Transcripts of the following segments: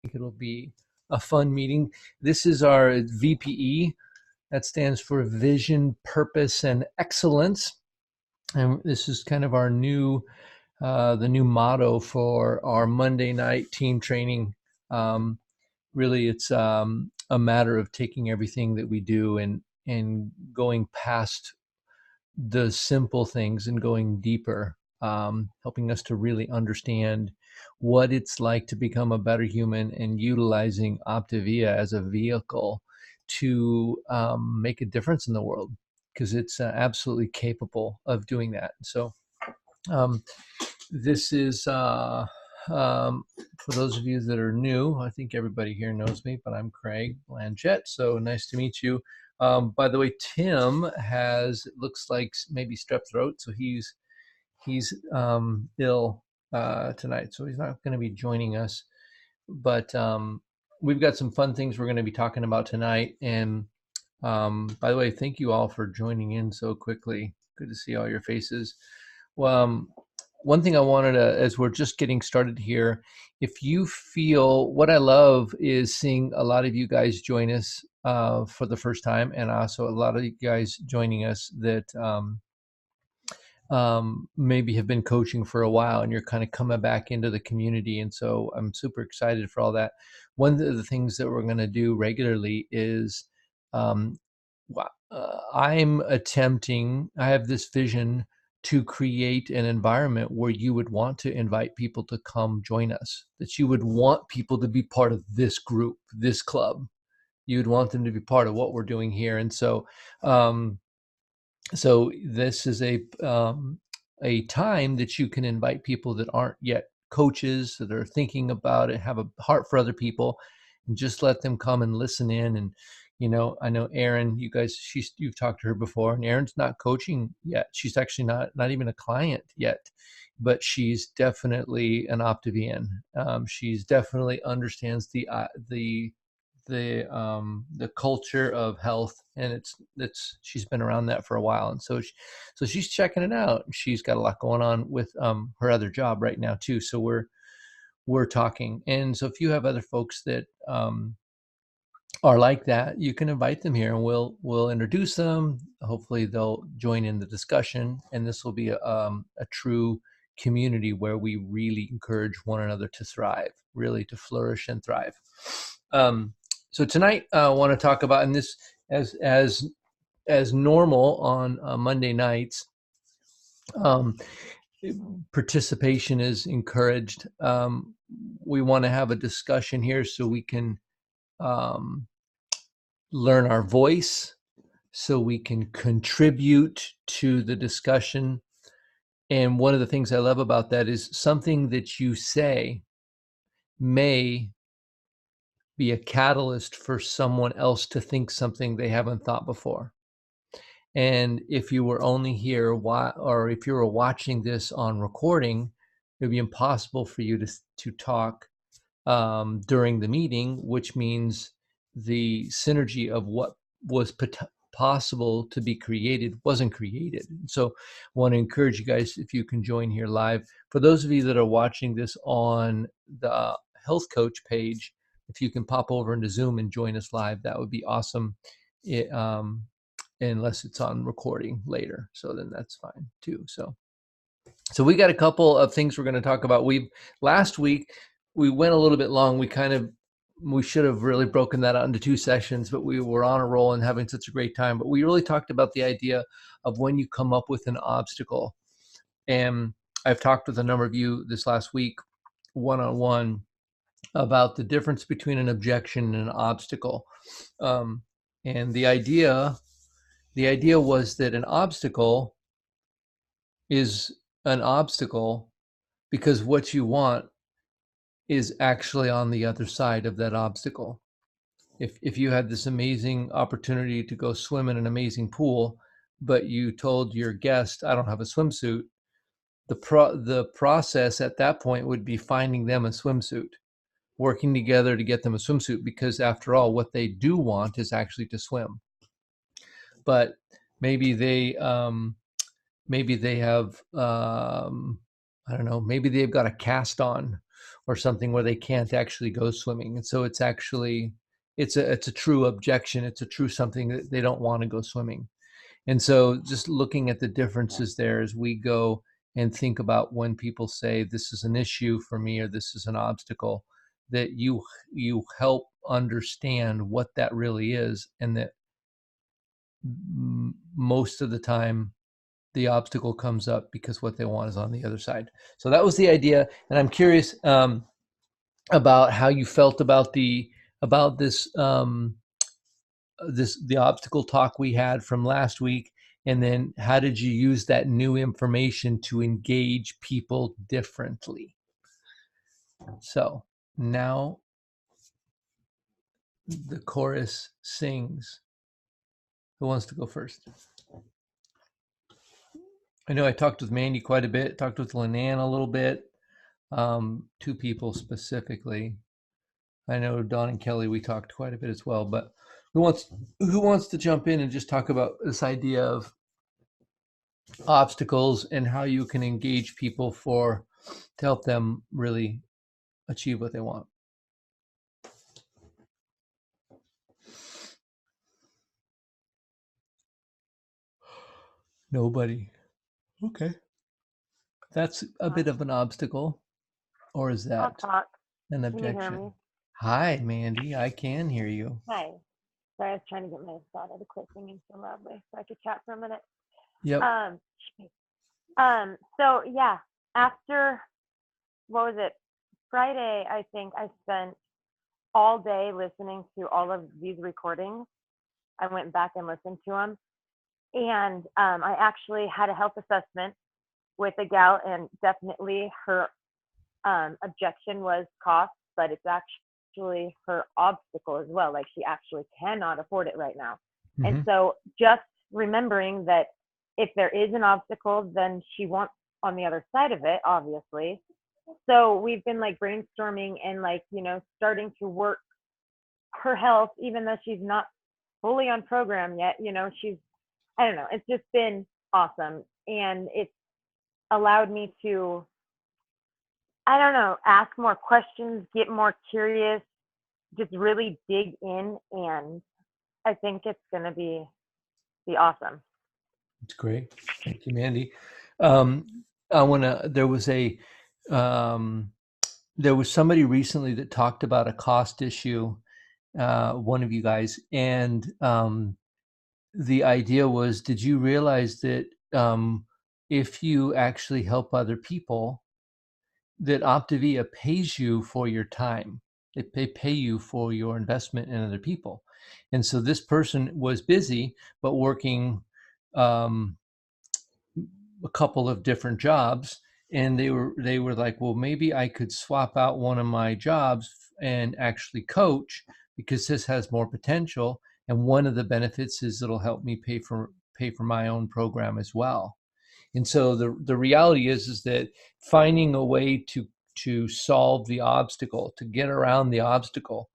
think it'll be a fun meeting. This is our VPE. That stands for Vision, Purpose, and Excellence. And this is kind of our the new motto for our Monday night team training. Really, it's a matter of taking everything that we do and going past the simple things and going deeper, helping us to really understand what it's like to become a better human and utilizing Optavia as a vehicle to make a difference in the world because it's absolutely capable of doing that. So um, this is for those of you that are new. I think everybody here knows me, but I'm Craig Blanchett. So nice to meet you. By the way, Tim has, it looks like maybe strep throat, so he's ill tonight, so he's not going to be joining us. But we've got some fun things we're going to be talking about tonight. And by the way, thank you all for joining in so quickly. Good to see all your faces. Well, one thing I wanted to, as we're just getting started here, if you feel, what I love is seeing a lot of you guys join us for the first time, and also a lot of you guys joining us that maybe have been coaching for a while and you're kind of coming back into the community. And so I'm super excited for all that. One of the things that we're going to do regularly is um, I'm attempting, I have this vision to create an environment where you would want to invite people to come join us, that you would want people to be part of this group, this club. You'd want them to be part of what we're doing here. And so, so this is a time that you can invite people that aren't yet coaches, that are thinking about it, have a heart for other people, and just let them come and listen in. And I know Erin, you guys, you've talked to her before, and Erin's not coaching yet. She's actually not even a client yet, but she's definitely an Optivian. She's definitely understands the culture of health, and it's she's been around that for a while, and so she's checking it out. She's got a lot going on with her other job right now too, so we're talking. And so if you have other folks that are like that, you can invite them here and we'll introduce them. Hopefully they'll join in the discussion, and this will be a true community where we really encourage one another to thrive, really to flourish and thrive. So tonight I want to talk about, and this as normal on Monday nights, participation is encouraged. We want to have a discussion here so we can learn our voice, so we can contribute to the discussion. And one of the things I love about that is something that you say may be a catalyst for someone else to think something they haven't thought before. And if you were only here, or if you were watching this on recording, it would be impossible for you to talk during the meeting, which means the synergy of what was possible to be created wasn't created. So I want to encourage you guys, if you can join here live. For those of you that are watching this on the Health Coach page, if you can pop over into Zoom and join us live, that would be awesome. Unless it's on recording later, so then that's fine too. So we got a couple of things we're going to talk about. Last week we went a little bit long. We should have really broken that out into 2 sessions, but we were on a roll and having such a great time. But we really talked about the idea of when you come up with an obstacle. And I've talked with a number of you this last week, one-on-one, about the difference between an objection and an obstacle. And the idea was that an obstacle is an obstacle because what you want is actually on the other side of that obstacle. If you had this amazing opportunity to go swim in an amazing pool, but you told your guest, I don't have a swimsuit, the process at that point would be finding them a swimsuit, working together to get them a swimsuit, because after all, what they do want is actually to swim. But maybe they have I don't know, maybe they've got a cast on, or something where they can't actually go swimming. And so it's actually, it's a true objection. It's a true something that they don't want to go swimming. And so just looking at the differences there as we go and think about when people say this is an issue for me or this is an obstacle, that you help understand what that really is, and that most of the time the obstacle comes up because what they want is on the other side. So that was the idea, and I'm curious about how you felt about this the obstacle talk we had from last week, and then how did you use that new information to engage people differently? So now the chorus sings. Who wants to go first? I know I talked with Mandy quite a bit, talked with Linan a little bit, two people specifically. I know Don and Kelly, we talked quite a bit as well, but who wants to jump in and just talk about this idea of obstacles and how you can engage people to help them really achieve what they want? Nobody. Okay. That's a bit of an obstacle, or is I'll that talk. an Can you hear objection? me? Hi, Mandy. I can hear you. Hi. Sorry, I was trying to get my daughter to quit singing so loudly so I could chat for a minute. Yep. Um, so yeah, after what was it? Friday, I think I spent all day listening to all of these recordings. I went back and listened to them, and I actually had a health assessment with a gal, and definitely her objection was cost, but it's actually her obstacle as well. Like she actually cannot afford it right now. And Mm-hmm. so just remembering that if there is an obstacle, then she wants on the other side of it, obviously. So we've been like brainstorming and like, starting to work her health, even though she's not fully on program yet. I don't know, it's just been awesome. And it's allowed me to, I don't know, ask more questions, get more curious, just really dig in, and I think it's gonna be awesome. It's great. Thank you, Mandy. Um, there was um, there was somebody recently that talked about a cost issue, one of you guys, and the idea was, did you realize that if you actually help other people, that Optavia pays you for your time. They pay you for your investment in other people. And so this person was busy, but working um, a couple of different jobs. And they were like, well, maybe I could swap out one of my jobs and actually coach, because this has more potential. And one of the benefits is it'll help me pay for my own program as well. And so the reality is that finding a way to solve the obstacle, to get around the obstacle,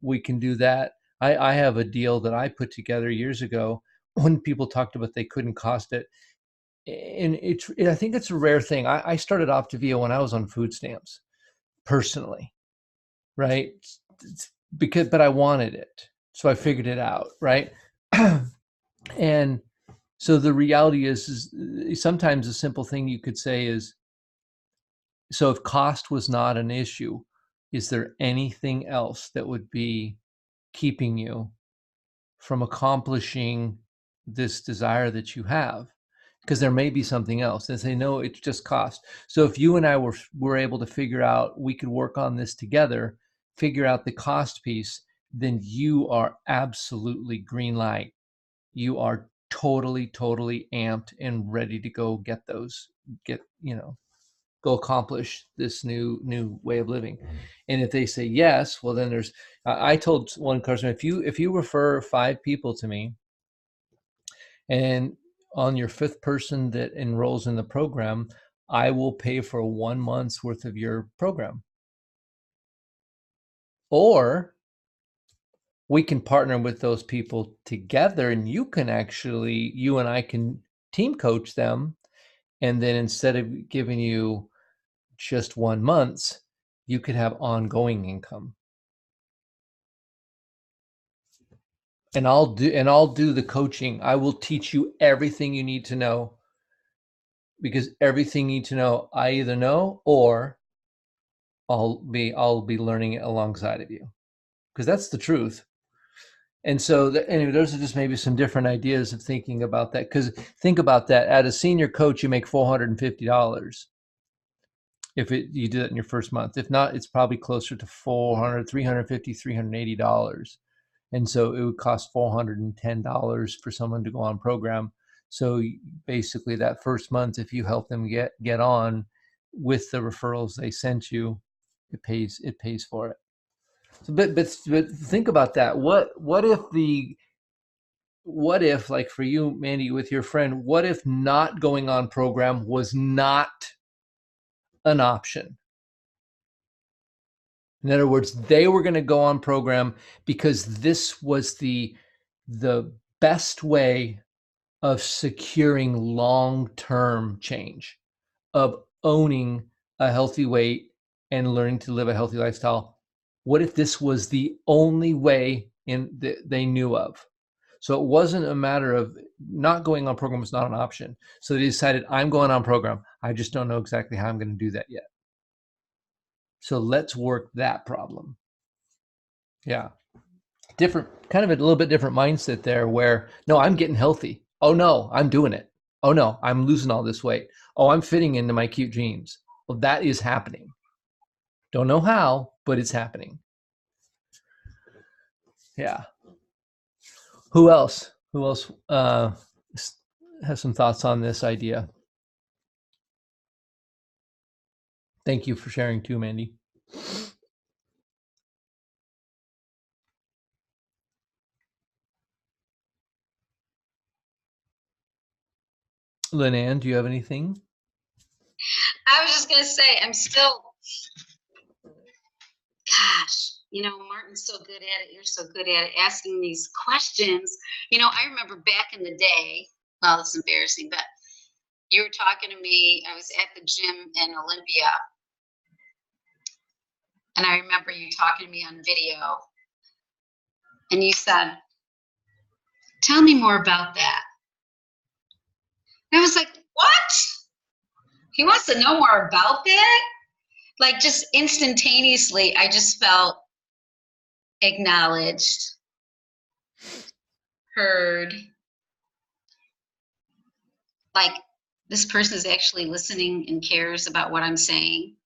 we can do that. I have a deal that I put together years ago when people talked about they couldn't cost it, and I think it's a rare thing. I started Optavia when I was on food stamps, personally, right? But I wanted it, so I figured it out, right? And so the reality is sometimes a simple thing you could say is, so if cost was not an issue, is there anything else that would be keeping you from accomplishing this desire that you have? Because there may be something else. And say, no, it's just cost. So if you and I were able to figure out, we could work on this together, figure out the cost piece, then you are absolutely green light. You are totally amped and ready to go go accomplish this new way of living. And if they say yes, well, then I told one customer, if you refer 5 people to me, and on your 5th person that enrolls in the program, I will pay for 1 month's worth of your program. Or we can partner with those people together, and you and I can team coach them. And then instead of giving you just 1 month, you could have ongoing income. And I'll do the coaching. I will teach you everything you need to know, because everything you need to know, I either know or I'll be learning it alongside of you, because that's the truth. And so, anyway, those are just maybe some different ideas of thinking about that. Because think about that: at a senior coach, you make $450 if you do that in your first month. If not, it's probably closer to $400, $350, $380. And so it would cost $410 for someone to go on program. So basically, that first month, if you help them get on with the referrals they sent you, it pays for it. So, but think about that. What if, like for you, Mandy, with your friend, what if not going on program was not an option? In other words, they were going to go on program because this was the best way of securing long-term change, of owning a healthy weight and learning to live a healthy lifestyle. What if this was the only way they knew of? So it wasn't a matter of not going on program was not an option. So they decided, I'm going on program. I just don't know exactly how I'm going to do that yet. So let's work that problem. Yeah. Different, kind of a little bit different mindset there, where, no, I'm getting healthy. Oh no, I'm doing it. Oh no, I'm losing all this weight. Oh, I'm fitting into my cute jeans. Well, that is happening. Don't know how, but it's happening. Yeah. Who else has some thoughts on this idea? Thank you for sharing too, Mandy. Lynn-Ann, do you have anything? I was just going to say, I'm still, gosh, Martin's so good at it. You're so good at it, asking these questions. I remember back in the day, well, it's embarrassing, but you were talking to me. I was at the gym in Olympia, and I remember you talking to me on video, and you said, tell me more about that. And I was like, what? He wants to know more about that? Like, just instantaneously, I just felt acknowledged, heard, like this person is actually listening and cares about what I'm saying.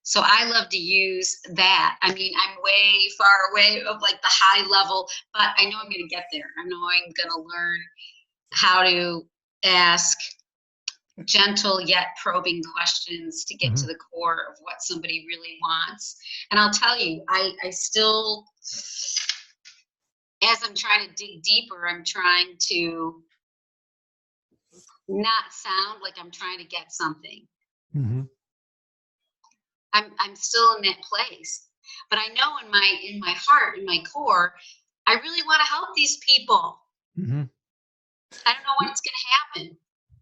So I love to use that. I mean, I'm way far away of like the high level, but I know I'm going to get there. I know I'm going to learn how to ask gentle yet probing questions to get to the core of what somebody really wants. And I'll tell you, I still, as I'm trying to dig deeper, I'm trying to not sound like I'm trying to get something. Mm-hmm. I'm still in that place, but I know in my heart, in my core, I really want to help these people. Mm-hmm. I don't know when it's going to happen.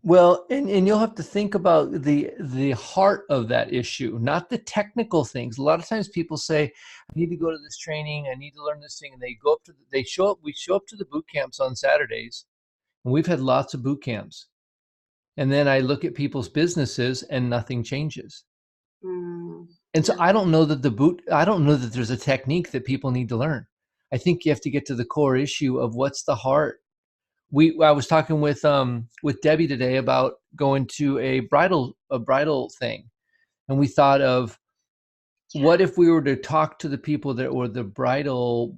Well, and you'll have to think about the heart of that issue, not the technical things. A lot of times people say, I need to go to this training, I need to learn this thing, and we show up to the boot camps on Saturdays, and we've had lots of boot camps. And then I look at people's businesses and nothing changes. And so I don't know that there's a technique that people need to learn. I think you have to get to the core issue of what's the heart. I was talking with Debbie today about going to a bridal thing, and we thought of, what if we were to talk to the people that were the bridal,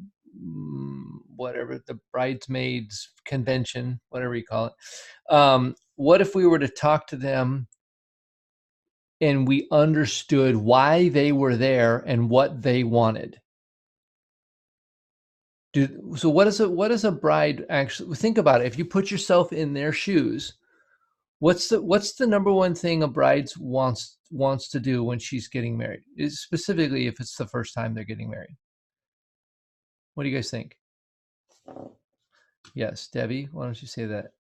whatever, the bridesmaids convention, whatever you call it. What if we were to talk to them and we understood why they were there and what they wanted? So what is a bride actually, think about it. If you put yourself in their shoes, what's the number one thing a bride wants to do when she's getting married? Is specifically if it's the first time they're getting married. What do you guys think? Yes, Debbie, why don't you say that?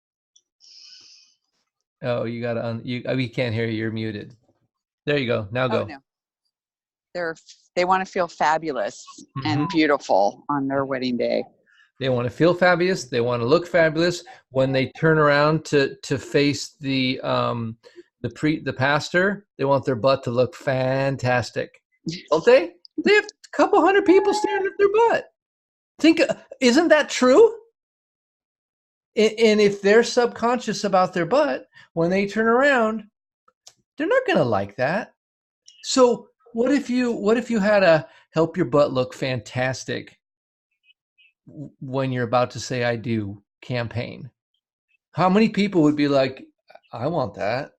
Oh, you got to we can't hear you. You're muted. There you go. Now go. Oh, no. Their They want to feel fabulous and beautiful on their wedding day. They want to feel fabulous. They want to look fabulous. When they turn around to face the pastor, they want their butt to look fantastic, don't they? They have a couple hundred people staring at their butt. Isn't that true? And if they're subconscious about their butt, when they turn around, they're not going to like that. So what if you had a help your butt look fantastic when you're about to say I do campaign? How many people would be like, I want that.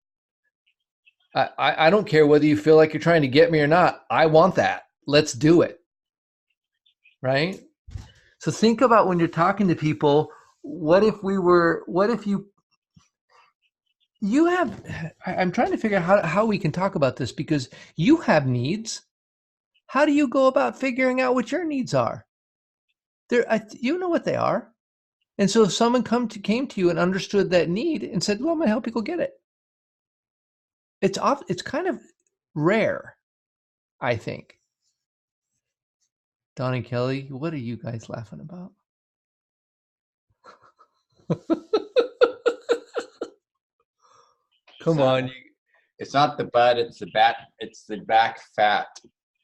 I don't care whether you feel like you're trying to get me or not. I want that. Let's do it. Right? So think about when you're talking to people, I'm trying to figure out how we can talk about this, because you have needs. How do you go about figuring out what your needs are? You know what they are. And so if someone came to you and understood that need and said, well, I'm going to help you go get it. It's kind of rare, I think. Donnie Kelly, what are you guys laughing about? Come on. It's not the butt, it's the back. It's the back fat.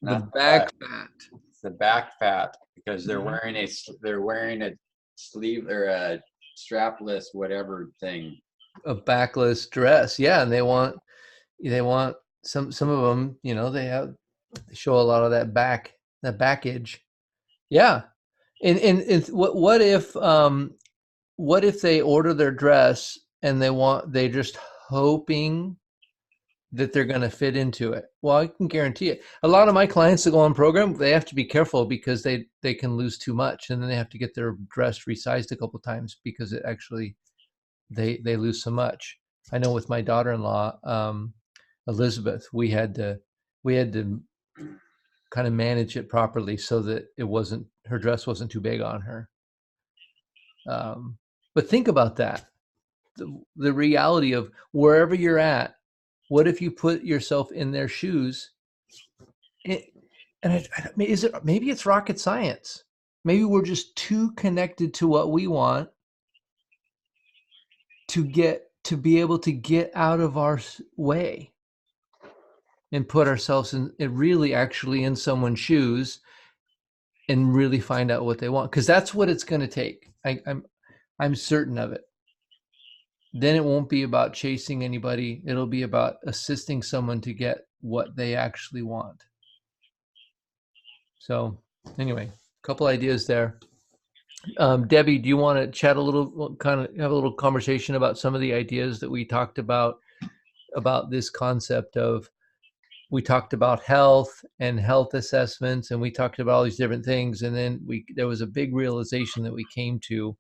The back fat. It's the back fat, because they're wearing a sleeve or a strapless whatever thing. A backless dress, yeah, and they want some of them. They show a lot of that backage. Yeah, and what if they order their dress and they're just hoping that they're going to fit into it? Well, I can guarantee it. A lot of my clients that go on program, they have to be careful because they can lose too much, and then they have to get their dress resized a couple of times because it actually they lose so much. I know with my daughter-in-law, Elizabeth, we had to kind of manage it properly so that her dress wasn't too big on her. But think about that. The reality of wherever you're at, what if you put yourself in their shoes? Maybe it's rocket science. Maybe we're just too connected to what we want to be able to get out of our way and put ourselves in someone's shoes and really find out what they want, because that's what it's going to take. I'm certain of it. Then it won't be about chasing anybody. It'll be about assisting someone to get what they actually want. So anyway, a couple ideas there. Debbie, do you want to chat a little, kind of have a little conversation about some of the ideas that we talked about this concept of, we talked about health and health assessments, and we talked about all these different things. And then there was a big realization that we came to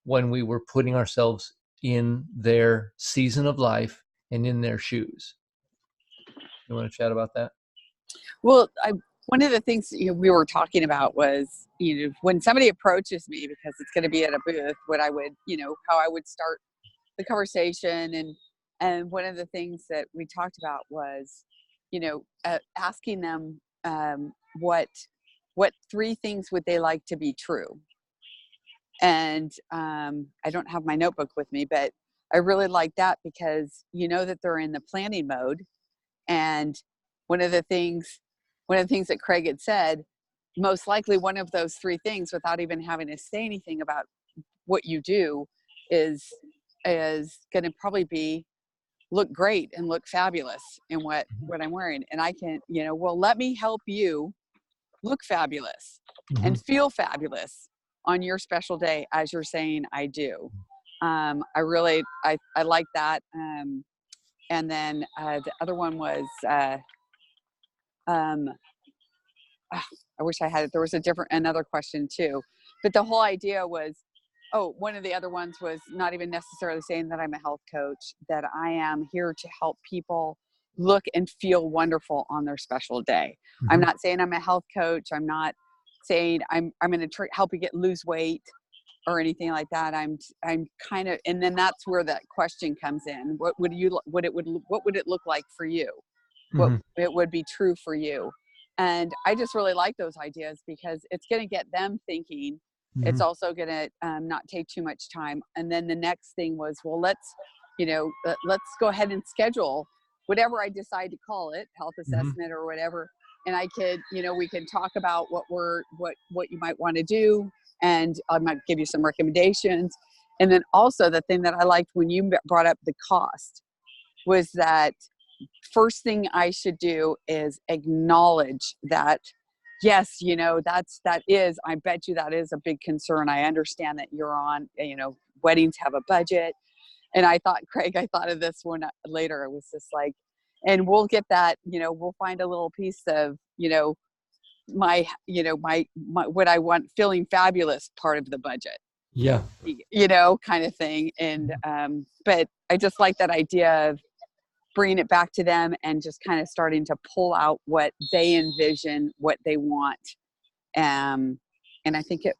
when we were putting ourselves in their season of life and in their shoes. You want to chat about that? Well, one of the things we were talking about was, when somebody approaches me, because it's going to be at a booth, how I would start the conversation. And one of the things that we talked about was, asking them what 3 things would they like to be true. And I don't have my notebook with me, but I really like that, because that they're in the planning mode. And one of the things that Craig had said, most likely one of those 3 things, without even having to say anything about what you do, is going to probably look great and look fabulous in what I'm wearing. And I can, let me help you look fabulous and feel fabulous on your special day, as you're saying I do. I like that. And then the other one was, I wish I had it. There was another question too, but the whole idea was, one of the other ones was not even necessarily saying that I'm a health coach, that I am here to help people look and feel wonderful on their special day. I'm not saying I'm a health coach. I'm not saying I'm going to help you lose weight or anything like that. I'm kind of, and then that's where that question comes in. What would it look like for you? What it would be true for you? And I just really like those ideas because it's going to get them thinking. It's Mhm. also going to not take too much time. And then the next thing was, well, let's go ahead and schedule whatever I decide to call it, health Mhm. assessment or whatever. And I could, we can talk about what you might want to do. And I might give you some recommendations. And then also the thing that I liked when you brought up the cost was that first thing I should do is acknowledge that, yes, I bet you that is a big concern. I understand that you're on, weddings have a budget. And I thought, Craig, I thought of this one later. It was just like, and we'll get that, we'll find a little piece of, my what I want, feeling fabulous part of the budget, Yeah. kind of thing. And, but I just like that idea of bringing it back to them and just kind of starting to pull out what they envision, what they want. And I think that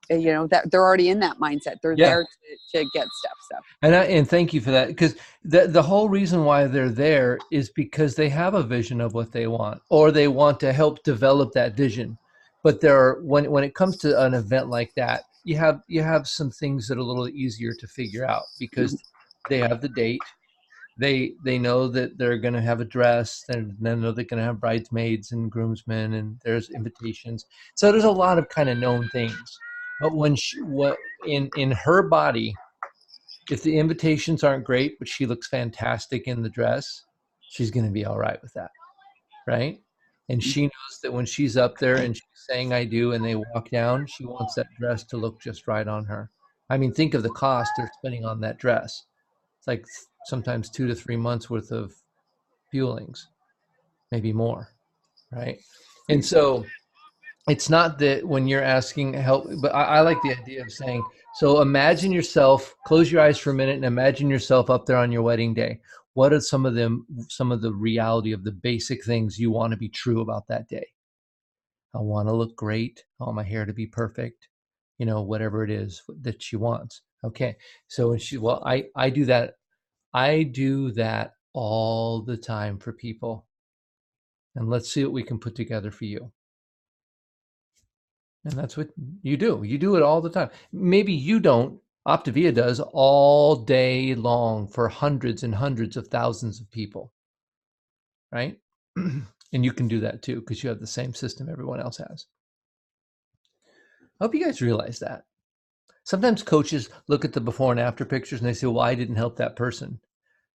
they're already in that mindset. They're Yeah. there to get stuff. So. And thank you for that, because the whole reason why they're there is because they have a vision of what they want, or they want to help develop that vision. But when it comes to an event like that, you have some things that are a little easier to figure out because they have the date. They know that they're going to have a dress, and they know they're going to have bridesmaids and groomsmen, and there's invitations. So there's a lot of kind of known things. But in her body, if the invitations aren't great, but she looks fantastic in the dress, she's going to be all right with that, right? And she knows that when she's up there and she's saying "I do" and they walk down, she wants that dress to look just right on her. I mean, think of the cost they're spending on that dress. It's like sometimes 2 to 3 months worth of fuelings, maybe more, right? And so it's not that when you're asking help, but I like the idea of saying, so imagine yourself, close your eyes for a minute and imagine yourself up there on your wedding day. What are some of the reality of the basic things you want to be true about that day? I want to look great. I want my hair to be perfect, whatever it is that she wants. Okay. So I do that. I do that all the time for people. And let's see what we can put together for you. And that's what you do. You do it all the time. Maybe you don't. Optavia does all day long for hundreds and hundreds of thousands of people, right? And you can do that too because you have the same system everyone else has. I hope you guys realize that. Sometimes coaches look at the before and after pictures and they say, well, I didn't help that person.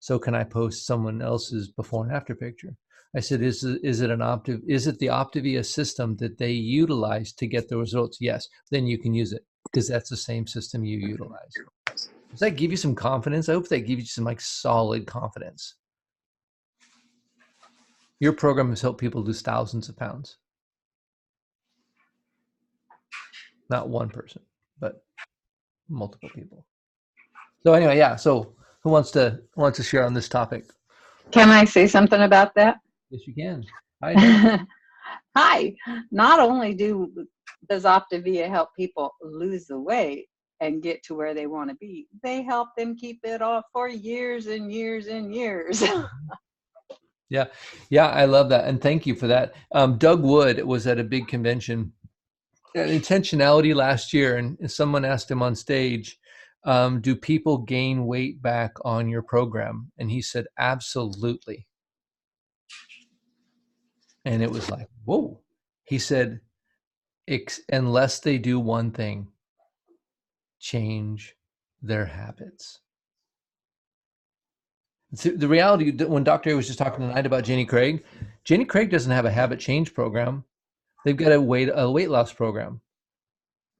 So can I post someone else's before and after picture? I said, is it the Optavia system that they utilize to get the results? Yes, then you can use it because that's the same system you utilize. Does that give you some confidence? I hope that gives you some solid confidence. Your program has helped people lose thousands of pounds. Not one person, but multiple people. So anyway, yeah. So who wants to share on this topic? Can I say something about that? Yes, you can. Hi. Hi. Not only does Optavia help people lose the weight and get to where they want to be, they help them keep it off for years and years and years. Yeah, I love that, and thank you for that. Doug Wood was at a big convention, Intentionality, last year, and someone asked him on stage, "Do people gain weight back on your program?" And he said, "Absolutely." And it was like, whoa. He said, unless they do one thing, change their habits. The reality, when Dr. A was just talking tonight about Jenny Craig doesn't have a habit change program. They've got a weight loss program,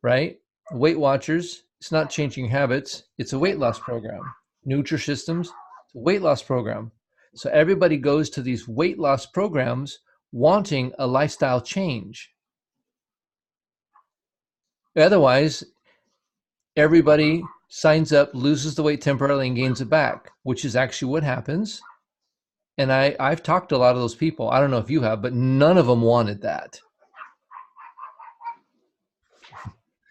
right? Weight Watchers, it's not changing habits. It's a weight loss program. Nutrisystems, it's a weight loss program. So everybody goes to these weight loss programs wanting a lifestyle change. Otherwise, everybody signs up, loses the weight temporarily, and gains it back, which is actually what happens. And I've talked to a lot of those people. I don't know if you have, but none of them wanted that.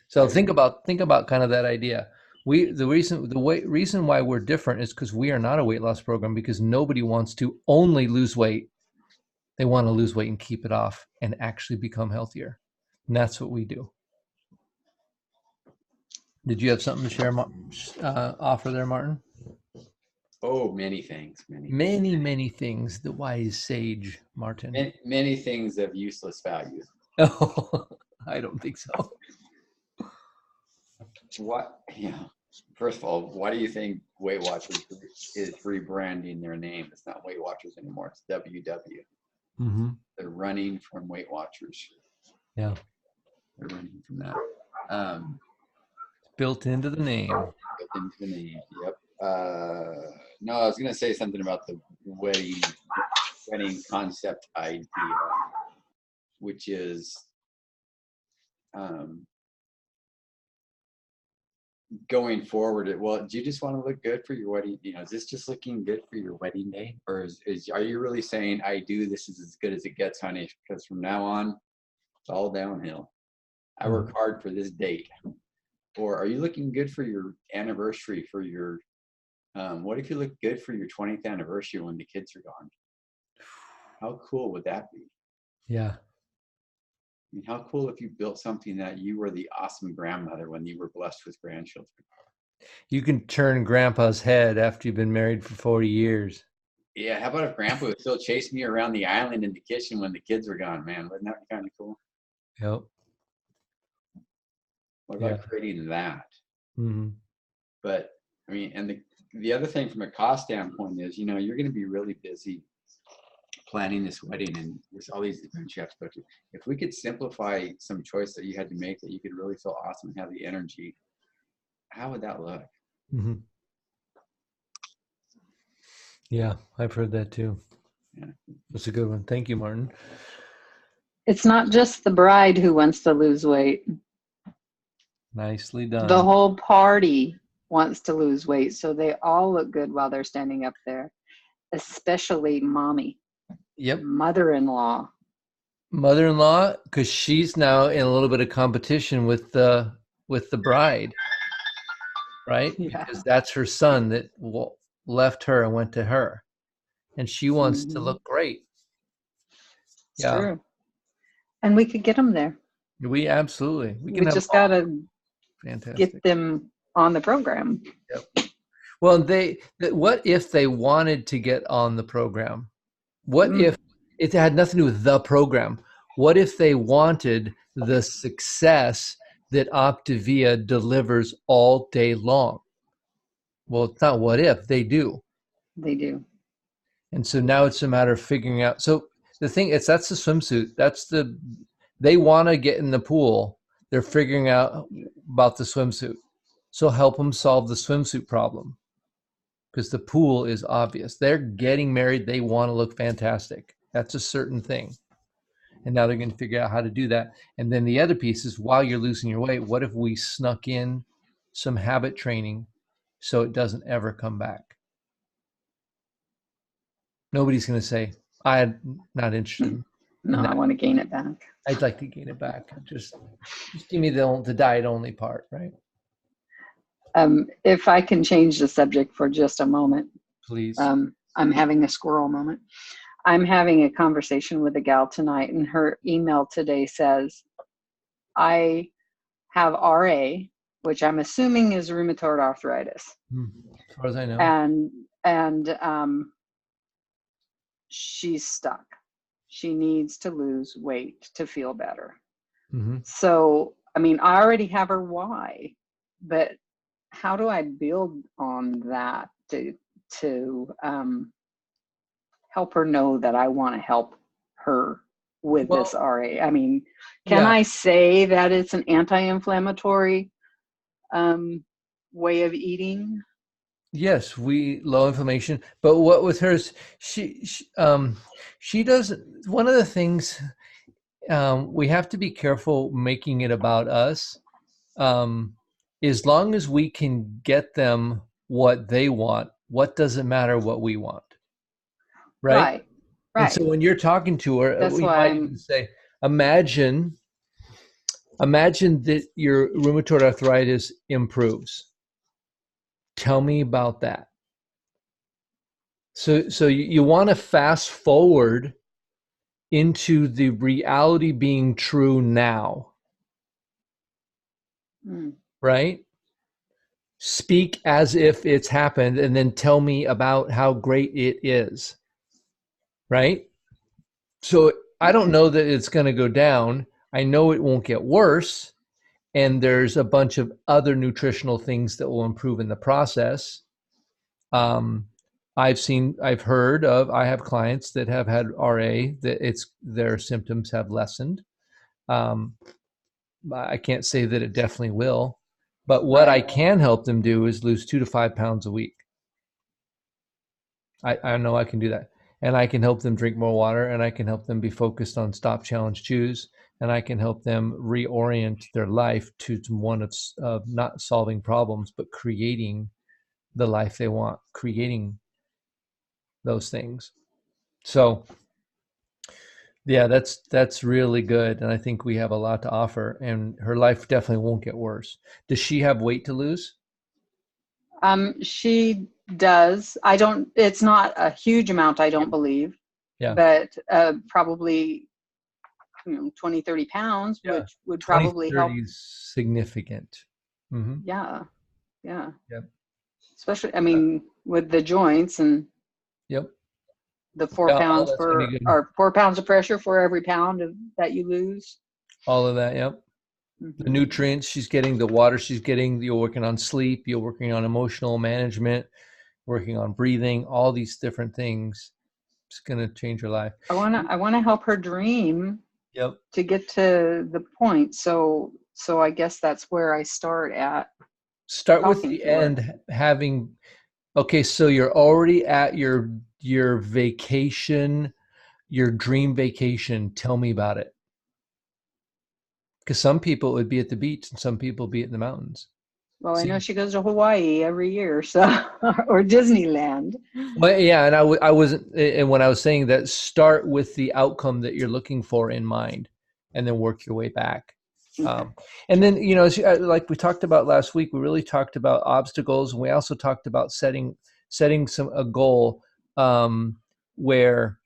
So think about kind of that idea. The reason why we're different is because we are not a weight loss program, because nobody wants to only lose weight. They want to lose weight and keep it off and actually become healthier. And that's what we do. Did you have something to share, offer there, Martin? Oh, many things. Many things. The wise sage, Martin. Many things of useless value. Oh, I don't think so. What? Yeah. First of all, why do you think Weight Watchers is rebranding their name? It's not Weight Watchers anymore. It's WW. Mm-hmm. They're running from Weight Watchers. Yeah. They're running from that. Built into the name. Built into the name. Yep. No, I was going to say something about the wedding concept idea, which is going forward. Well, do you just want to look good for your wedding? Is this just looking good for your wedding day? Or are you really saying, this is as good as it gets, honey, because from now on, it's all downhill. I work hard for this date. Or are you looking good for your anniversary, for your, what if you look good for your 20th anniversary when the kids are gone? How cool would that be? Yeah. I mean, how cool if you built something that you were the awesome grandmother when you were blessed with grandchildren. You can turn grandpa's head after you've been married for 40 years. Yeah, how about if grandpa would still chase me around the island in the kitchen when the kids were gone, man? Wouldn't that be kind of cool? Yep. What about creating that? Mm-hmm. But I mean, and the other thing from a cost standpoint is, you're going to be really busy planning this wedding and there's all these events you have to go to. If we could simplify some choice that you had to make that you could really feel awesome and have the energy, how would that look? Mm-hmm. Yeah, I've heard that too. Yeah. That's a good one. Thank you, Martin. It's not just the bride who wants to lose weight. Nicely done. The whole party wants to lose weight, so they all look good while they're standing up there, especially mommy. Yep. Mother-in-law, because she's now in a little bit of competition with the bride, right? Yeah. Because that's her son that left her and went to her, and she wants to look great. It's true. And we could get them there. We absolutely. We just gotta fantastic. get them on the program. Yep. Well, what if they wanted to get on the program? What if it had nothing to do with the program? What if they wanted the success that Optavia delivers all day long? Well, it's not what if, they do. They do. And so now it's a matter of figuring out. So the thing is, that's the swimsuit. They want to get in the pool. They're figuring out about the swimsuit. So help them solve the swimsuit problem. Because the pool is obvious. They're getting married. They want to look fantastic. That's a certain thing. And now they're going to figure out how to do that. And then the other piece is, while you're losing your weight, what if we snuck in some habit training so it doesn't ever come back? Nobody's going to say, I'm not interested. No, I want to gain it back. I'd like to gain it back. Just give me the diet only part, right? If I can change the subject for just a moment. Please. I'm having a squirrel moment. I'm having a conversation with a gal tonight, and her email today says, I have RA, which I'm assuming is rheumatoid arthritis. As far as I know. And she's stuck. She needs to lose weight to feel better. Mm-hmm. So, I mean, I already have her why, but how do I build on that to help her know that I want to help her with this RA? I mean, can I say that it's an anti-inflammatory way of eating? Yes, low inflammation. But what with hers, she does, one of the things, we have to be careful making it about us. As long as we can get them what they want, what does it matter what we want? Right. And so when you're talking to her, we might even say, imagine that your rheumatoid arthritis improves. Tell me about that. So you want to fast forward into the reality being true now, right? Speak as if it's happened and then tell me about how great it is, right? So I don't know that it's going to go down. I know it won't get worse. And there's a bunch of other nutritional things that will improve in the process. I have clients that have had RA that their symptoms have lessened. I can't say that it definitely will, but what I can help them do is lose 2 to 5 pounds a week. I know I can do that. And I can help them drink more water, and I can help them be focused on stop, challenge, choose, and I can help them reorient their life to one of not solving problems, but creating the life they want, creating those things. So yeah, that's really good. And I think we have a lot to offer, and her life definitely won't get worse. Does she have weight to lose? She does. It's not a huge amount, I don't believe. Yeah. But probably 20, 30 pounds, Yeah. which would probably 20, help. 30 is significant. Mm-hmm. Yeah. Yep. Especially, I mean, with the joints and Yep. the 4 Yeah, all pounds that's gonna be good. or 4 pounds of pressure for every pound that you lose. All of that, yep. The nutrients she's getting, the water she's getting, you're working on sleep, you're working on emotional management, working on breathing, all these different things. It's going to change her life. I want to help her dream. Yep. To get to the point. So I guess that's where I start at. Start with the end, okay, so you're already at your vacation, your dream vacation. Tell me about it. Because some people would be at the beach and some people be in the mountains. Well, I know she goes to Hawaii every year, so or Disneyland. Well, yeah, and I wasn't, and when I was saying that, start with the outcome that you're looking for in mind, and then work your way back. And then, like we talked about last week, we really talked about obstacles, and we also talked about setting a goal where,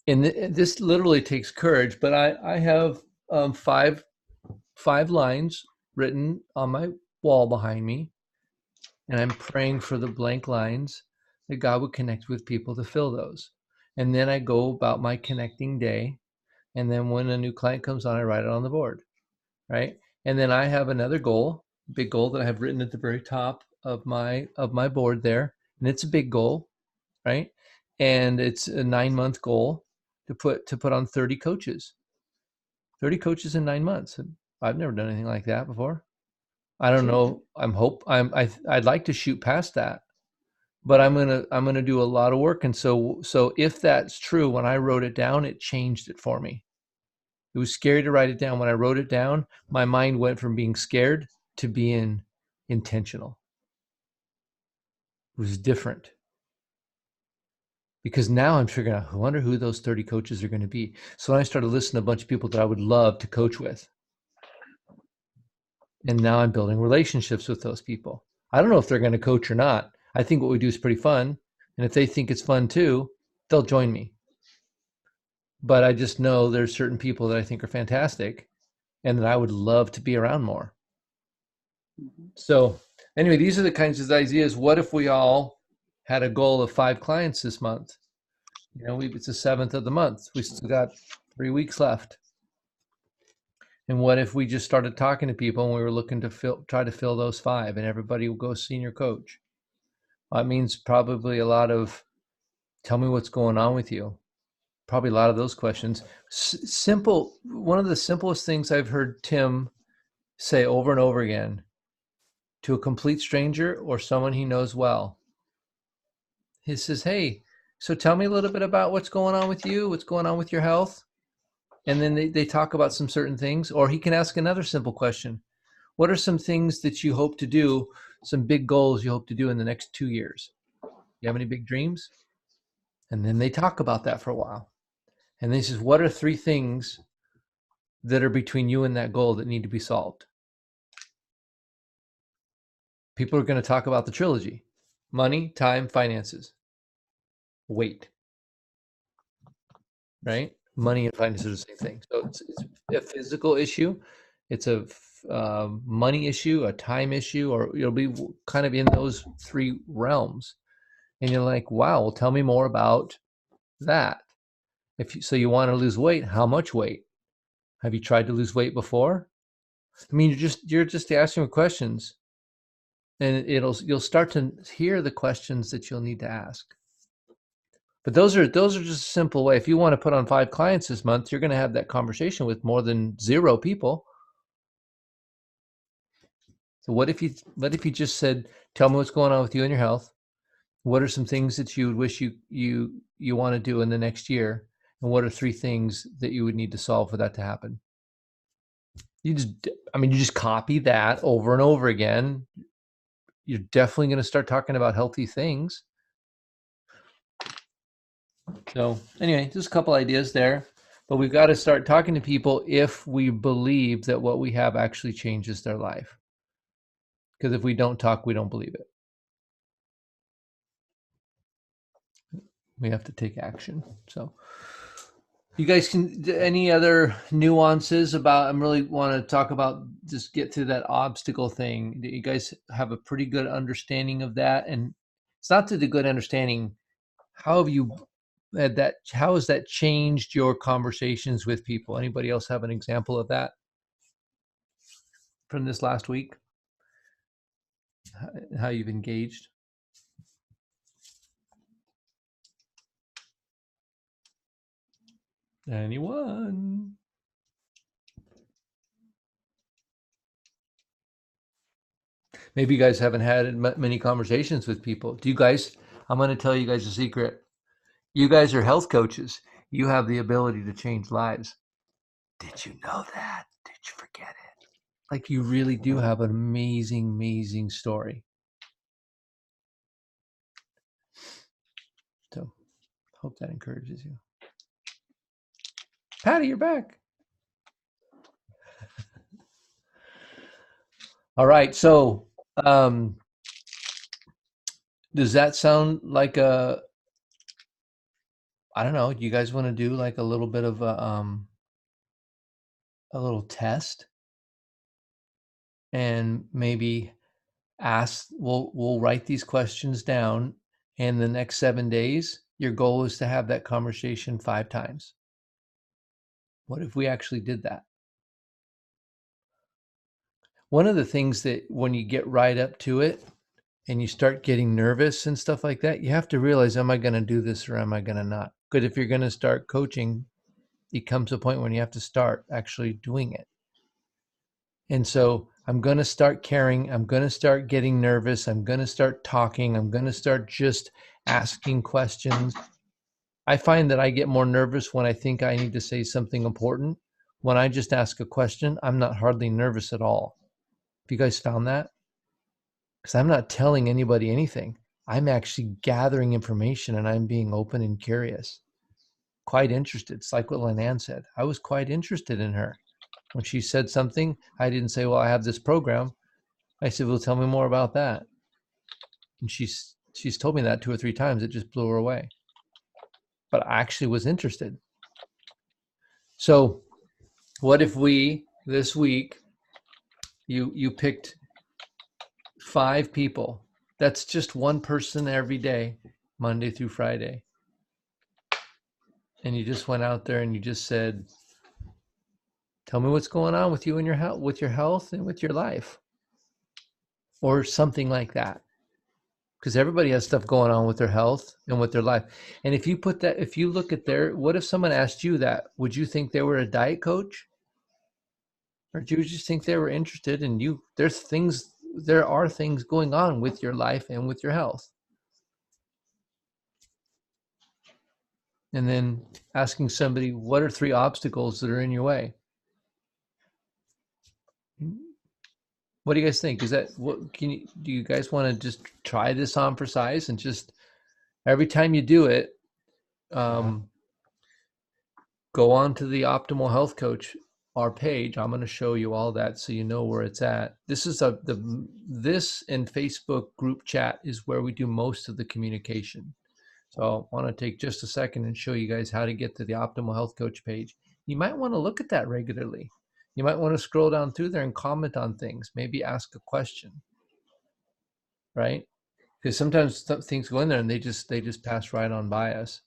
and this literally takes courage, but I have 5 lines written on my wall behind me, and I'm praying for the blank lines that God would connect with people to fill those. And then I go about my connecting day, and then when a new client comes on, I write it on the board, right? And then I have another goal, big goal that I have written at the very top of my board there, and it's a big goal, right? And it's a 9-month goal to put on 30 coaches. 30 coaches in 9 months. I've never done anything like that before. I don't know. I'd like to shoot past that, but I'm gonna do a lot of work. And so if that's true, when I wrote it down, it changed it for me. It was scary to write it down. When I wrote it down, my mind went from being scared to being intentional. It was different. Because now I'm figuring out, I wonder who those 30 coaches are going to be. So I started listening to a bunch of people that I would love to coach with. And now I'm building relationships with those people. I don't know if they're going to coach or not. I think what we do is pretty fun. And if they think it's fun too, they'll join me. But I just know there's certain people that I think are fantastic and that I would love to be around more. So anyway, these are the kinds of ideas. What if we all had a goal of 5 clients this month? It's the 7th of the month. We still got 3 weeks left. And what if we just started talking to people and we were looking to try to fill those 5, and everybody will go senior coach? Well, that means probably a lot of, tell me what's going on with you. Probably a lot of those questions. Simple. One of the simplest things I've heard Tim say over and over again to a complete stranger or someone he knows well. He says, hey, so tell me a little bit about what's going on with you, what's going on with your health. And then they talk about some certain things, or he can ask another simple question. What are some things that you hope to do, some big goals you hope to do in the next 2 years? You have any big dreams? And then they talk about that for a while. And then he says, what are 3 things that are between you and that goal that need to be solved? People are going to talk about the trilogy: money, time, finances, weight. Right? money and finances are the same thing. So it's a physical issue, it's a money issue, a time issue, or you'll be kind of in those three realms. And you're like, wow, well, tell me more about that. So you want to lose weight, how much weight? Have you tried to lose weight before? I mean, you're just asking questions, and you'll start to hear the questions that you'll need to ask. But those are just a simple way. If you want to put on 5 clients this month, you're going to have that conversation with more than 0 people. So what if you just said, tell me what's going on with you and your health? What are some things that you would wish you want to do in the next year? And what are 3 things that you would need to solve for that to happen? You just copy that over and over again. You're definitely going to start talking about healthy things. So anyway, just a couple ideas there, but we've got to start talking to people if we believe that what we have actually changes their life. Because if we don't talk, we don't believe it. We have to take action. So you guys any other nuances about, I really want to talk about, just get to that obstacle thing. You guys have a pretty good understanding of that. And it's not to the good understanding. How has that changed your conversations with people? Anybody else have an example of that from this last week? How you've engaged? Anyone? Maybe you guys haven't had many conversations with people. I'm going to tell you guys a secret. You guys are health coaches. You have the ability to change lives. Did you know that? Did you forget it? Like, you really do have an amazing, amazing story. So, hope that encourages you. Patty, you're back. All right. So, does that sound like I don't know, you guys want to do like a little bit of a little test, and maybe we'll write these questions down, and the next 7 days, your goal is to have that conversation 5 times. What if we actually did that? One of the things that when you get right up to it and you start getting nervous and stuff like that, you have to realize, am I going to do this or am I going to not? Because if you're going to start coaching, it comes to a point when you have to start actually doing it. And so I'm going to start caring. I'm going to start getting nervous. I'm going to start talking. I'm going to start just asking questions. I find that I get more nervous when I think I need to say something important. When I just ask a question, I'm not hardly nervous at all. Have you guys found that? Because I'm not telling anybody anything. I'm actually gathering information, and I'm being open and curious. Quite interested. It's like what Lenan said. I was quite interested in her. When she said something, I didn't say, well, I have this program. I said, well, tell me more about that. And she's told me that 2 or 3 times. It just blew her away. But I actually was interested. So what if we, this week, you picked 5 people. That's just one person every day, Monday through Friday. And you just went out there and you just said, tell me what's going on with you and your health, with your health and with your life, or something like that. Because everybody has stuff going on with their health and with their life. And if you look at what if someone asked you that, would you think they were a diet coach? Or do you just think they were interested in you? There are things going on with your life and with your health. And then asking somebody, what are 3 obstacles that are in your way? What do you guys think? Do you guys want to just try this on for size, and just every time you do it, go on to the Optimal Health Coach, our page. I'm going to show you all that so you know where it's at. This is this and Facebook group chat is where we do most of the communication. So I want to take just a second and show you guys how to get to the Optimal Health Coach page. You might want to look at that regularly. You might want to scroll down through there and comment on things, maybe ask a question, right? Because sometimes things go in there and they just pass right on by us.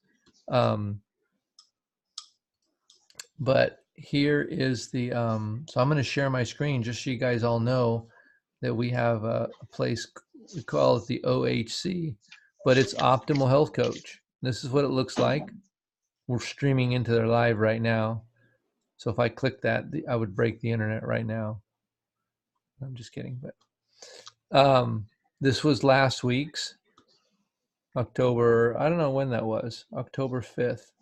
But here is the, so I'm going to share my screen just so you guys all know that we have a place, we call it the OHC, but it's Optimal Health Coach. This is what it looks like. We're streaming into their live right now. So if I click that, I would break the internet right now. I'm just kidding, but this was last week's October, I don't know when that was, October 5th,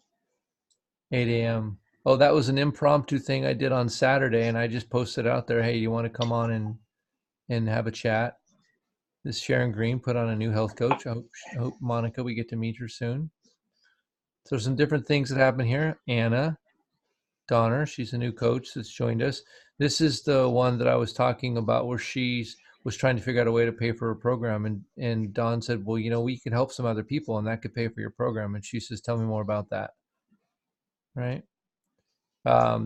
8 a.m. Oh, that was an impromptu thing I did on Saturday, and I just posted out there, hey, you want to come on and have a chat? This Sharon Green put on a new health coach. I hope Monica, we get to meet her soon. So some different things that happen here. Anna Donner, she's a new coach that's joined us. This is the one that I was talking about where she was trying to figure out a way to pay for her program. And Dawn said, well, we could help some other people and that could pay for your program. And she says, tell me more about that. Right?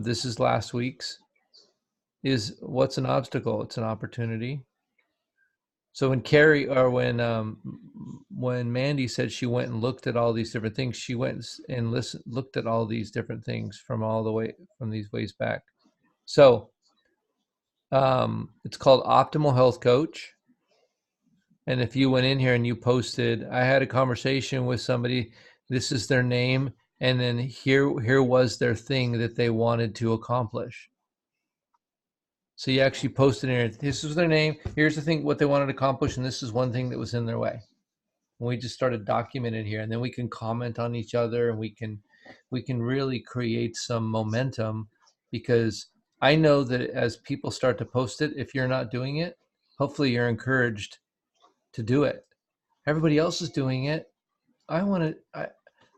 This is last week's. Is what's an obstacle? It's an opportunity. So when Mandy said she went and looked at all these different things, she went and looked at all these different things from these ways back. So it's called Optimal Health Coach. And if you went in here and you posted, I had a conversation with somebody, this is their name, and then here was their thing that they wanted to accomplish. So you actually posted in here, this was their name, here's the thing, what they wanted to accomplish, and this is one thing that was in their way. And we just started documenting here, and then we can comment on each other, and we can really create some momentum, because I know that as people start to post it, if you're not doing it, hopefully you're encouraged to do it. Everybody else is doing it. I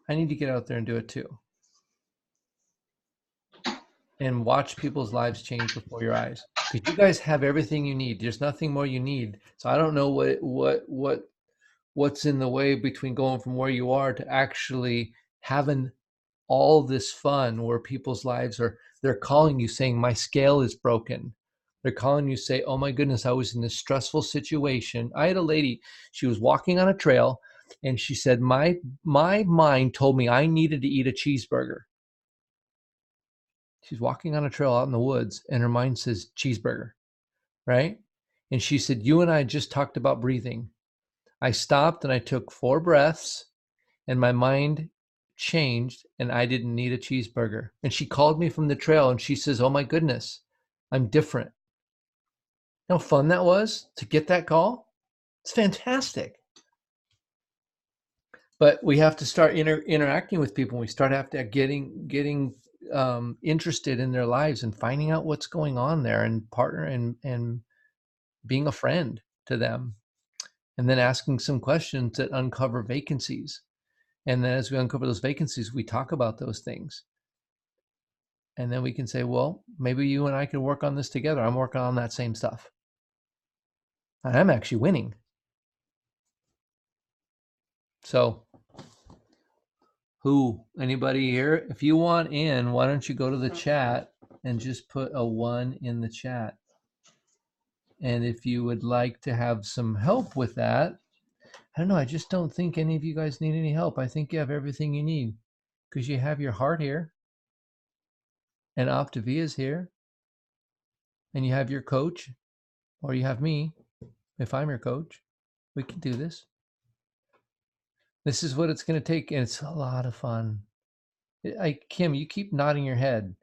need to get out there and do it too. And watch people's lives change before your eyes. Because you guys have everything you need. There's nothing more you need. So I don't know what's in the way between going from where you are to actually having all this fun where people's lives they're calling you saying, my scale is broken. They're calling you say, oh my goodness, I was in this stressful situation. I had a lady, she was walking on a trail and she said, my mind told me I needed to eat a cheeseburger. She's walking on a trail out in the woods and her mind says cheeseburger, right? And she said, you and I just talked about breathing. I stopped and I took 4 breaths and my mind changed and I didn't need a cheeseburger. And she called me from the trail and she says, oh my goodness, I'm different. You know how fun that was to get that call? It's fantastic. But we have to start interacting with people. We start after getting interested in their lives and finding out what's going on there and partner and being a friend to them. And then asking some questions that uncover vacancies. And then as we uncover those vacancies, we talk about those things. And then we can say, well, maybe you and I can work on this together. I'm working on that same stuff. And I'm actually winning. So anybody here? If you want in, why don't you go to the chat and just put a 1 in the chat. And if you would like to have some help with that, I don't know, I just don't think any of you guys need any help. I think you have everything you need because you have your heart here and Optavia is here and you have your coach or you have me. If I'm your coach, we can do this. This is what it's going to take, and it's a lot of fun. Kim, you keep nodding your head.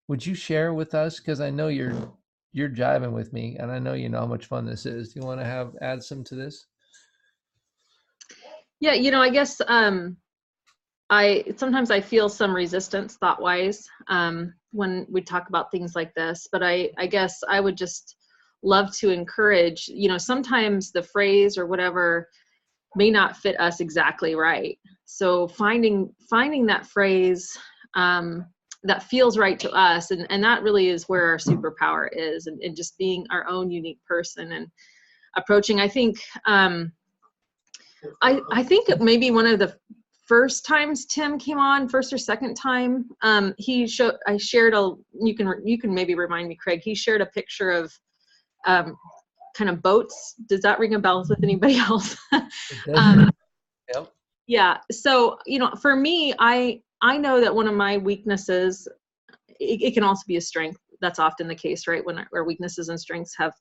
Would you share with us? Because I know you're jiving with me, and I know you know how much fun this is. Do you want to add some to this? Yeah, I guess sometimes I feel some resistance thought-wise when we talk about things like this, but I guess I would just love to encourage, sometimes the phrase or whatever may not fit us exactly right. So finding that phrase that feels right to us, and that really is where our superpower is, and just being our own unique person and approaching. I think I think maybe one of the first times Tim came on, first or second time, I shared you can maybe remind me, Craig, he shared a picture of kind of boats. Does that ring a bell with anybody else? It does. Yep. Yeah. So, for me, I know that one of my weaknesses, it can also be a strength. That's often the case, right? When our weaknesses and strengths have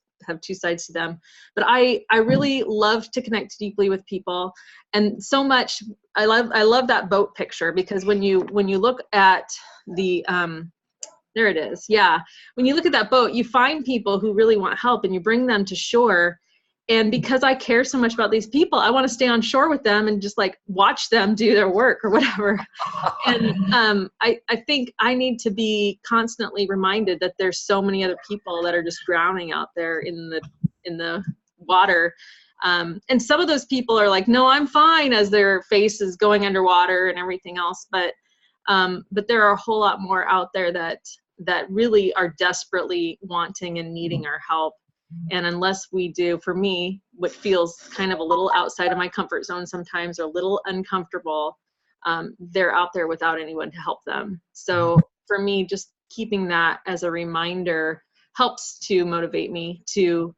two sides to them. But I really love to connect deeply with people, and so much. I love that boat picture, because when you look at the there it is. Yeah. When you look at that boat, you find people who really want help, and you bring them to shore. And because I care so much about these people, I want to stay on shore with them and just like watch them do their work or whatever. And I think I need to be constantly reminded that there's so many other people that are just drowning out there in the water. And some of those people are like, no, I'm fine, as their face is going underwater and everything else. But there are a whole lot more out there that really are desperately wanting and needing our help. And unless we do, for me, what feels kind of a little outside of my comfort zone sometimes, or a little uncomfortable, they're out there without anyone to help them. So for me, just keeping that as a reminder helps to motivate me to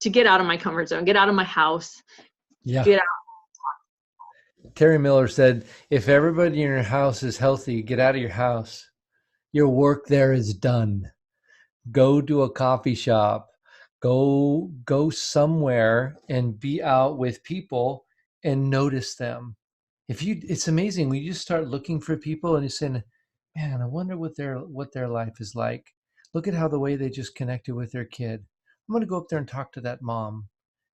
get out of my comfort zone, get out of my house. Yeah. Get out. Terry Miller said, if everybody in your house is healthy, get out of your house. Your work there is done. Go to a coffee shop. Go somewhere and be out with people and notice them. It's amazing. We just start looking for people and you're saying, man, I wonder what their life is like. Look at how the way they just connected with their kid. I'm going to go up there and talk to that mom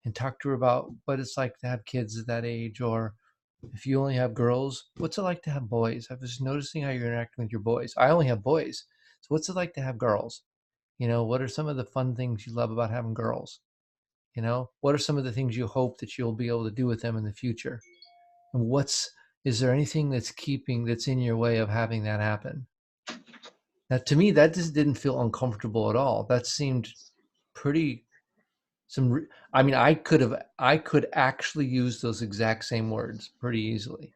and talk to her about what it's like to have kids at that age. Or if you only have girls, what's it like to have boys? I was noticing how you're interacting with your boys. I only have boys. So what's it like to have girls? What are some of the fun things you love about having girls? What are some of the things you hope that you'll be able to do with them in the future? And is there anything that's in your way of having that happen? Now, to me, that just didn't feel uncomfortable at all. That seemed pretty, I could actually use those exact same words pretty easily.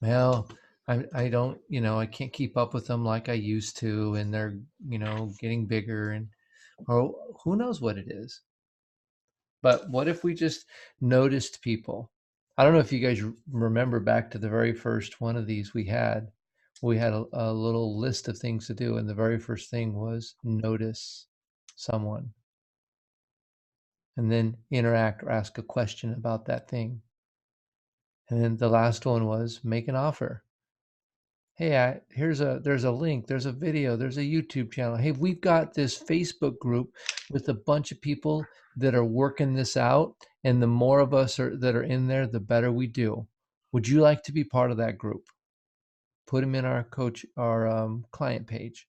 Well, I don't, I can't keep up with them like I used to, and they're, getting bigger, or who knows what it is. But what if we just noticed people? I don't know if you guys remember back to the very first one of these we had a little list of things to do. And the very first thing was notice someone, and then interact or ask a question about that thing. And then the last one was make an offer. Hey, there's a link, there's a video, there's a YouTube channel. Hey, we've got this Facebook group with a bunch of people that are working this out. And the more of us that are in there, the better we do. Would you like to be part of that group? Put them in our client page.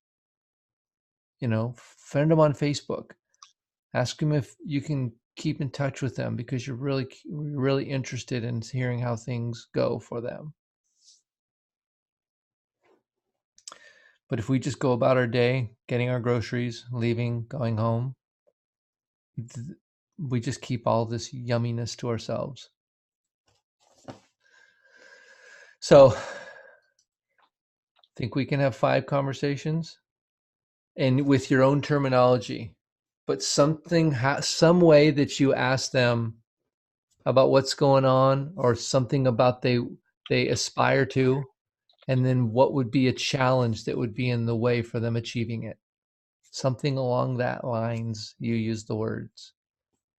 Friend them on Facebook. Ask them if you can keep in touch with them, because you're really interested in hearing how things go for them. But if we just go about our day, getting our groceries, leaving, going home, we just keep all this yumminess to ourselves. So, think we can have 5 conversations, and with your own terminology, but some way that you ask them about what's going on, or something about they aspire to, and then what would be a challenge that would be in the way for them achieving it. Something along that lines, you use the words.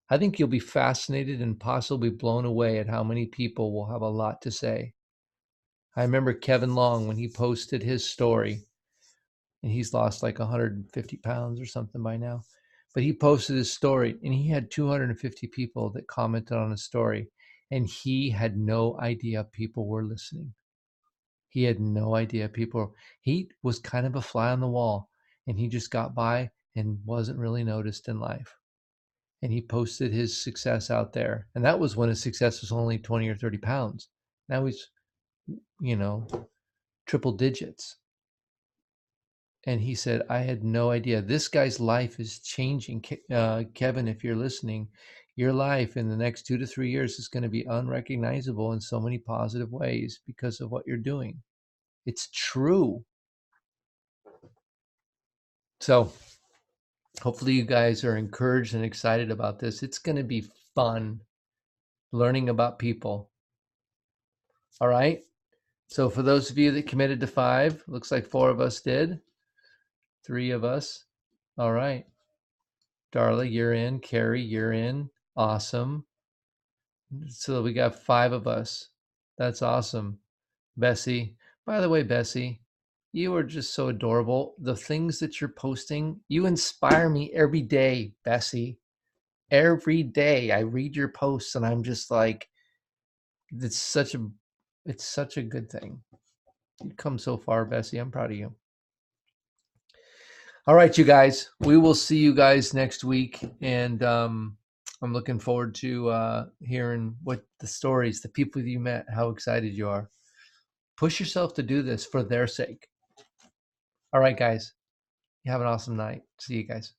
I think you'll be fascinated and possibly blown away at how many people will have a lot to say. I remember Kevin Long, when he posted his story, and he's lost like 150 pounds or something by now, but he posted his story and he had 250 people that commented on his story, and he had no idea people were listening. He had no idea he was kind of a fly on the wall, and he just got by and wasn't really noticed in life. And he posted his success out there. And that was when his success was only 20 or 30 pounds. Now he's, triple digits. And he said, I had no idea. This guy's life is changing. Kevin, if you're listening, your life in the next 2 to 3 years is going to be unrecognizable in so many positive ways because of what you're doing. It's true. So hopefully you guys are encouraged and excited about this. It's going to be fun learning about people. All right. So for those of you that committed to 5, looks like 4 of us did. 3 of us. All right. Darla, you're in. Carrie, you're in. Awesome. So we got 5 of us. That's awesome. Bessie. By the way, Bessie, you are just so adorable. The things that you're posting, you inspire me every day, Bessie. Every day I read your posts and I'm just like, it's such a good thing. You've come so far, Bessie. I'm proud of you. All right, you guys. We will see you guys next week, and I'm looking forward to hearing what the stories, the people you met, how excited you are. Push yourself to do this for their sake. All right, guys. You have an awesome night. See you guys.